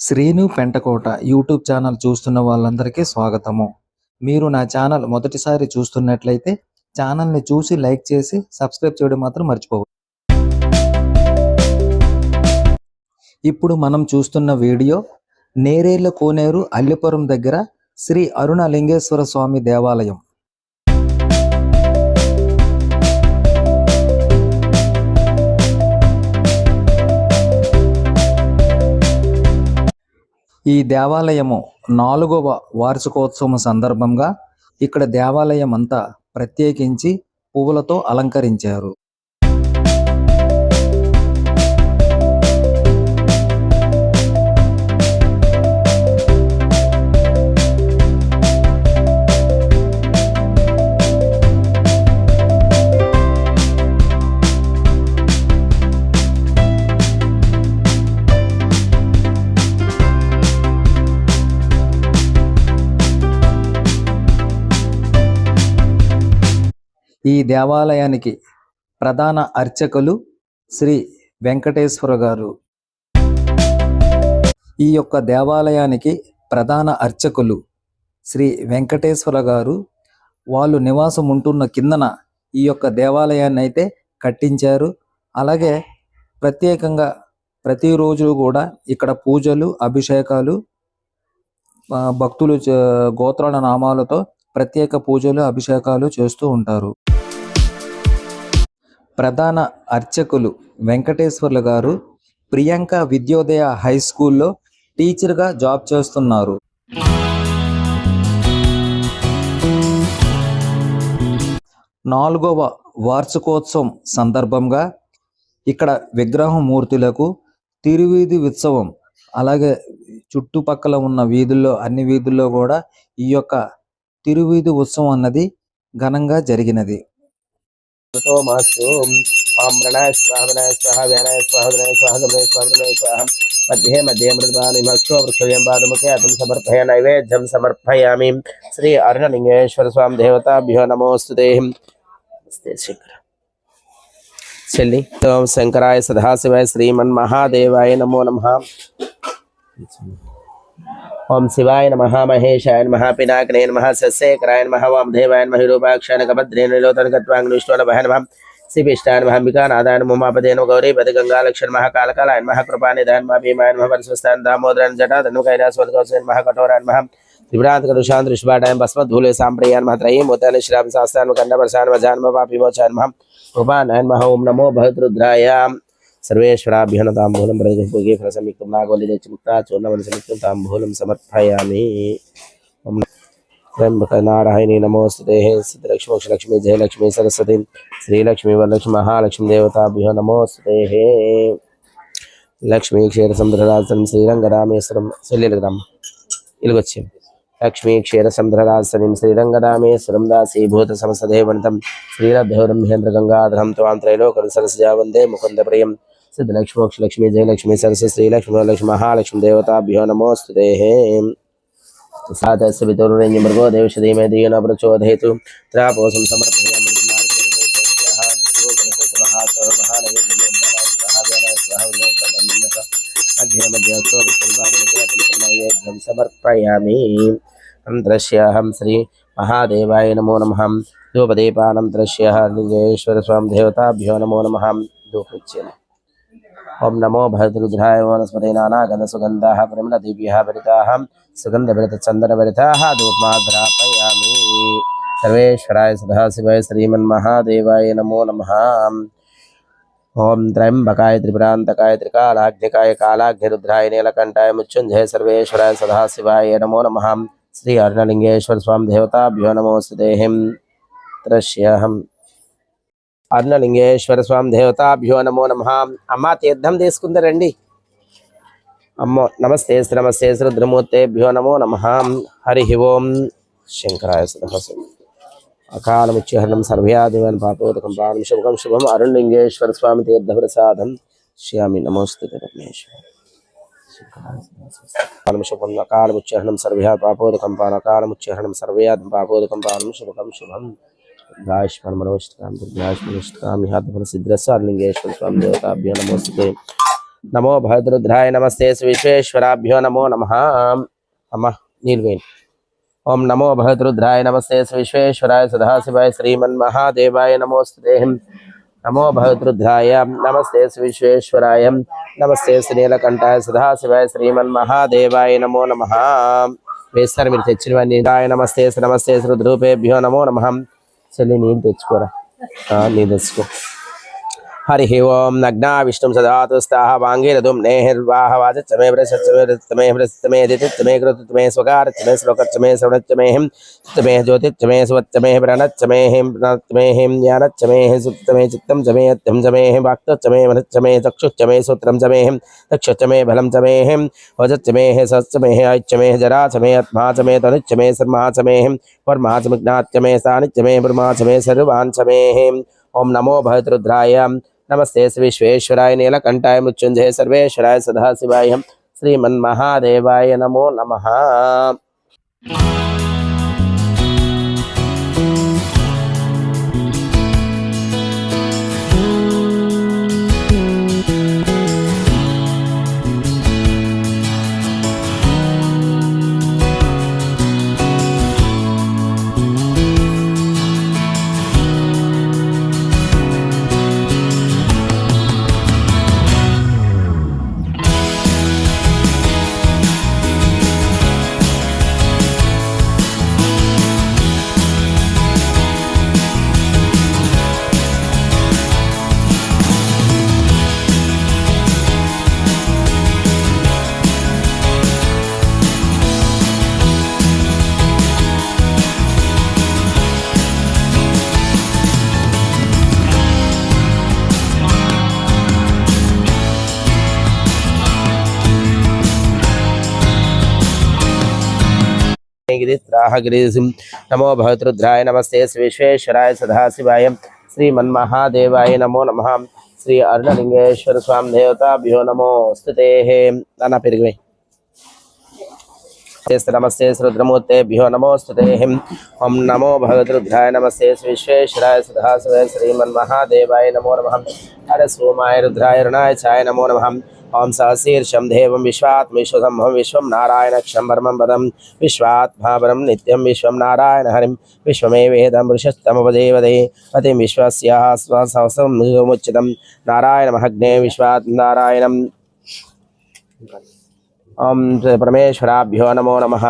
Srinu Pentakota YouTube channel చూస్తున్న వాళ్ళందరికీ స్వాగతము. మీరు నా ఛానల్ మొదటిసారి చూస్తున్నట్లయితే ఛానల్ని చూసి లైక్ చేసి సబ్స్క్రైబ్ చేయడం మాత్రం మర్చిపోవద్దు. ఇప్పుడు మనం చూస్తున్న వీడియో నేరేళ్ల కోనేరు అల్లిపురం దగ్గర శ్రీ అరుణలింగేశ్వర స్వామి దేవాలయం. ఈ దేవాలయము 4వ వార్షికోత్సవం సందర్భంగా ఇక్కడ దేవాలయం అంతా ప్రత్యేకించి పువ్వులతో అలంకరించారు. ఈ దేవాలయానికి ప్రధాన అర్చకులు శ్రీ వెంకటేశ్వర గారు. ఈ యొక్క దేవాలయానికి ప్రధాన అర్చకులు శ్రీ వెంకటేశ్వర గారు వాళ్ళు నివాసం ఉంటున్న కిందన ఈ యొక్క దేవాలయాన్ని అయితే కట్టించారు. అలాగే ప్రత్యేకంగా ప్రతిరోజు కూడా ఇక్కడ పూజలు, అభిషేకాలు, భక్తులు గోత్రాల నామాలతో ప్రత్యేక పూజలు, అభిషేకాలు చేస్తూ ఉంటారు. ప్రధాన అర్చకులు వెంకటేశ్వర్లు గారు ప్రియాంక విద్యోదయ హై స్కూల్లో టీచర్గా జాబ్ చేస్తున్నారు. నాలుగవ వార్షికోత్సవం సందర్భంగా ఇక్కడ విగ్రహం మూర్తులకు తిరువీధి ఉత్సవం, అలాగే చుట్టుపక్కల ఉన్న వీధుల్లో అన్ని వీధుల్లో కూడా ఈ యొక్క తిరువీధి ఉత్సవం అన్నది ఘనంగా జరిగినది. मध्ये मध्ये मृदपानिमक्षोवृक्षव्यं अतम समर्पय नैवेद्यं समर्पयामि। श्री अरुणलिंगेश्वर स्वामी देवताभ्यो नमोस्तुते। चली ओम शंकराय सदाशिवाय श्रीमन्महादेवाय नमो नमः। ओम शिवाय नमः, महेशाय नमः, पिनाकिने नमः, सस्येकराय नमः, वामदेवाय नमः, विरूपाक्षाय नमः, कपद्रे निलोतनकत्वाङ्गुष्टोलभय नमः, श्रीपिष्टाय नमः, अंबिकानाथाय नमः, उमापते नमः, गौरीपते गंगालक्ष्मण नमः, कालकालाय नमः, कृपानिधाय नमः, भीमाय नमः, परशुस्ताय दामोदराय जटाधर नमः, कैलासवदकौशल नमः, कठोराय नमः, त्रिपुरान्तकदुषान्त ऋषभाटाय भस्मधूले साम्प्रयाय नमः, त्रयीमूर्तये श्रीराम शास्त्राय नमः, कण्डवर्षाय नमः, जानमः पापविमोचनाय नमः, उपानाय नमः, ओम नमो भगवद्रुद्राय। सर्वेश्वराभ्यो ताम्बूलं प्रदीपे फलसंयुक्तं नागोलिदेचमुक्ता चूर्णवनसंयुक्तं ताम्बूलं समर्पयामि। ओम नारायणी नमोस्तुते। सिद्धलक्ष्मी जय लक्ष्मी सरस्वती श्रीलक्ष्मी वरलक्ष्मी महालक्ष्मी देवताभ्यो नमोस्तुते। लक्ष्मी क्षीर समुद्रराजन श्रीरंगरामेश्वरम श्रीलग्राम इलगोच्चे लक्ष्मी क्षीर समुद्रराजन श्रीरंगरामेश्वरम दासीभूत समस्तदेवनतम श्रीरभ्योरम महेंद्र गंगाधरम त्वां त्रैलोकं सरसजा वंदे मुकुंद प्रियम। सिद्धलक्ष्मी जय लक्ष्मी सरस्वती श्रीलक्ष्मी वरलक्ष्मी महालक्ष्मी देवताभ्यो नमोस्तुते। सातस्य पितुर्वरेण्यं भर्गो देवस्य धीमहि धियो न प्रचोदयतु। त्रापोसं समर्पयामि समर्पयामि। अन्तरस्याहं श्री महादेवाय नमो नमः। धूपदीपानन्तरस्याः लिंगेश्वर स्वामी देवताभ्यो नमो नमः। धूपच्यते। ओम नमो भगवद्रुद्राय वनस्पते नानागन्ध सुगन्धाः परिमलदिव्याः भरिताः सुगन्धभरितचन्दनभरिताः धूपमाग्रापयामि। सर्वेश्वराय सदाशिवाय श्रीमन्महादेवाय नमो नमः। ओम त्र्यंबकाय त्रिपुरान्तकाय त्रिकालाग्निकाय कालाग्निरुद्राय नीलकण्ठाय मृत्युञ्जय सर्वेश्वराय सदाशिवाय नमो नमः। श्री अरुणलिंगेश्वर स्वामी देवताभ्यो नमोस्तुते। त्रस्याहं అరుణలింగేశ్వర స్వామి దేవతాభ్యో నమో నమః। అమ్మ తీర్థం తీసుకుందరండి అమ్మ। నమస్తే నమస్తే రుద్రమూర్తేభ్యో నమో నమః। హరి ఓం శంకరాయ సదాశివ అకాలముచ్యహరణం సర్వ్యాదివన్ పాపోదకం పానం శుభం శుభం అరుణలింగేశ్వర స్వామి తీర్థప్రసాదం శ్యామి నమోస్తుతే పరమేశ్వర పానం శుభం అకాలముచ్యహరణం సర్వ్యా పాపోదకం పాన అకాలముచ్యహరణం సర్వ్యాదిం పాపోదకం పానం శుభం శుభం गायष्मण मनोष्टकाम दुर्गाष्मनुष्टकाम हाथ सिद्धस्वालिंगेश्वर स्वामी देवताभ्यो नमोस्तुते। నమో భగవద్రుద్రాయ నమస్తే విశ్వేశ్వరాభ్యో నమో నమః అమ్మ నీల్వేన్ ఓం నమో భగవద్రుద్రాయ నమస్తే విశ్వేశ్వరాయ సదాశివాయ శ్రీమన్మహాదేవాయ నమోస్తుతే నమో భగవద్రుద్రాయ నమస్తే విశ్వేశ్వరాయ నమస్తే నీలకంఠాయ సదాశివాయ శ్రీమన్మహాదేవాయ నమో నమః వేస్తారు మీరు తెచ్చినవన్నీ నమస్తే నమస్తే రుద్రూపేభ్యో నమో నమః చెల్లి నీళ్ళు తెచ్చుకోరా నీళ్ళు తెచ్చుకో हरि ओम नग्ना विष्णु सदातुस्ताः वांगीरधुम नेहिर्वाह वाचमे वृषच्मे वृषच्मे दितिच्मे कृतच्मे स्वकारच्मे श्लोकच्मे श्रवणच्मे हिं चित्तमे ज्योतिच्मे स्वच्मे प्रणच्मे हिं प्रणच्मे हिं ज्ञानच्मे सुप्तमे चित्तं चमे अत्यं चमे हिं वाक्तच्मे मनच्मे चक्षुच्मे सूत्रं चमे हिं दक्षच्मे बलं चमे हिं वजच्मे सच्मे ऐच्मे जरा चमे आत्मा चमे तनुच्मे सर्मा चमे हिं वर्मा चमज्ञाच्मे सानिच्मे ब्रह्मा चमे सर्वान् चमे हिं ओम नमो भगवद्रुद्राय नमस्ते विश्वेश्वराय नीलकंठाय मृत्युंजय सर्वेश्वराय सदाशिवाय श्रीमन्महादेवाय नमो नमः नमो भगवद्रुद्राय नमस्ते विश्वेश्वराय सदाशिवाय श्रीमन्महादेवाय नमो नमः श्री अर्णलिंगेश्वर स्वामी देवताभ्यो नमोस्तुते नाना पेरुगे नमस्ते रुद्रमूर्तेभ्यो नमोस्तुते ओम नमो भगवद्रुद्राय नमस्ते विश्वेश्वराय सदाशिवाय श्रीमन्महादेवाय नमो नमः हर सोमाय रुद्राय रुणाय चाय नमो नमः ओम सहशीर्षम देवं विश्वात्म विश्वसंभव विश्वं नारायणक्षं परमं पदं विश्वात्मापरं नित्यं विश्वं नारायण हरिं विश्वमेवेदं वृषस्तमपदेवदे पतिं विश्वस्य स्वसंमुच्चितं नारायणमहग्ने विश्वात् नारायणं ओम परमेश्वराभ्यो नमो नमः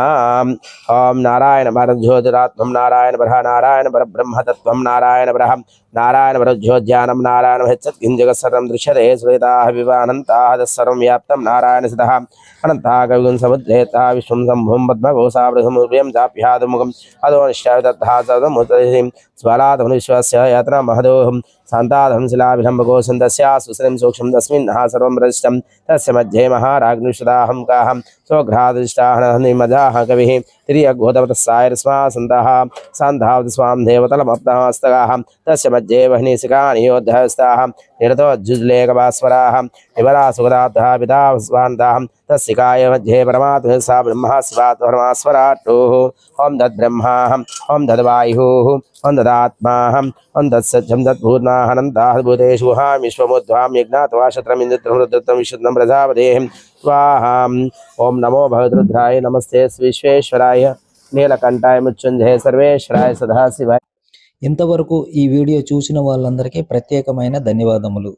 ओम नारायण परज्योतिरात्मं नारायण परः नारायण परब्रह्म तत्त्वं नारायण परः नारायण परज्योज्ञानं नारायण जगत् सर्वं दृश्यते श्वेताः विवानन्ताः तत्सर्वं व्याप्तं नारायण सितः अनन्ताः कविगुं समुद्रेताः विश्वं सम्भुं पद्मघोषावृहमुभयं चाप्यादुमुखम् अधोनिष्ठाय तथा सदमुत्तरिं स्वराधनुविश्वस्य यात्रा महदोहं शान्ताधं शिलाभिलम्बकोशं तस्याः सुश्रीं सूक्ष्मं तस्मिन्नः सर्वं प्रतिष्ठं तस्य मध्ये महाराग्निषदाहं काहं स्वघ्रादृष्टाहनिमजाः कविः तिर्यघोतमतस्सायरस्मा सन्तः सान्धावत स्वां देवतलमप्तहस्तगाः तस्य मध्ये वह्निशिखानि योद्धहस्ताः निरतोज्जुलेकभास्वराः विवरासुगदाब्धः पिता स्वान्ताः तस्सिकाय मध्ये परमात्मा सा ब्रह्मा शिवात् परमास्वराट्टुः ओं तद्ब्रह्माहम् ओं तद्वायुः ओं तदात्माहम् ओं तत्सत्यं तद्भूतानन्ताः भूतेषु हां विश्वमुद्ध्वां यज्ञात्वा शत्रमिन्द्रं विशुद्धं प्रजापतेः स्वाहां ओं नमो भगवद्रुद्राय नमस्ते विश्वेश्वराय नीलकंठाय मृत्युंजय सर्वेश्वराय सदाशिवाय ఇంతవరకు ఈ వీడియో చూసిన వాళ్ళందరికీ ప్రత్యేకమైన ధన్యవాదములు.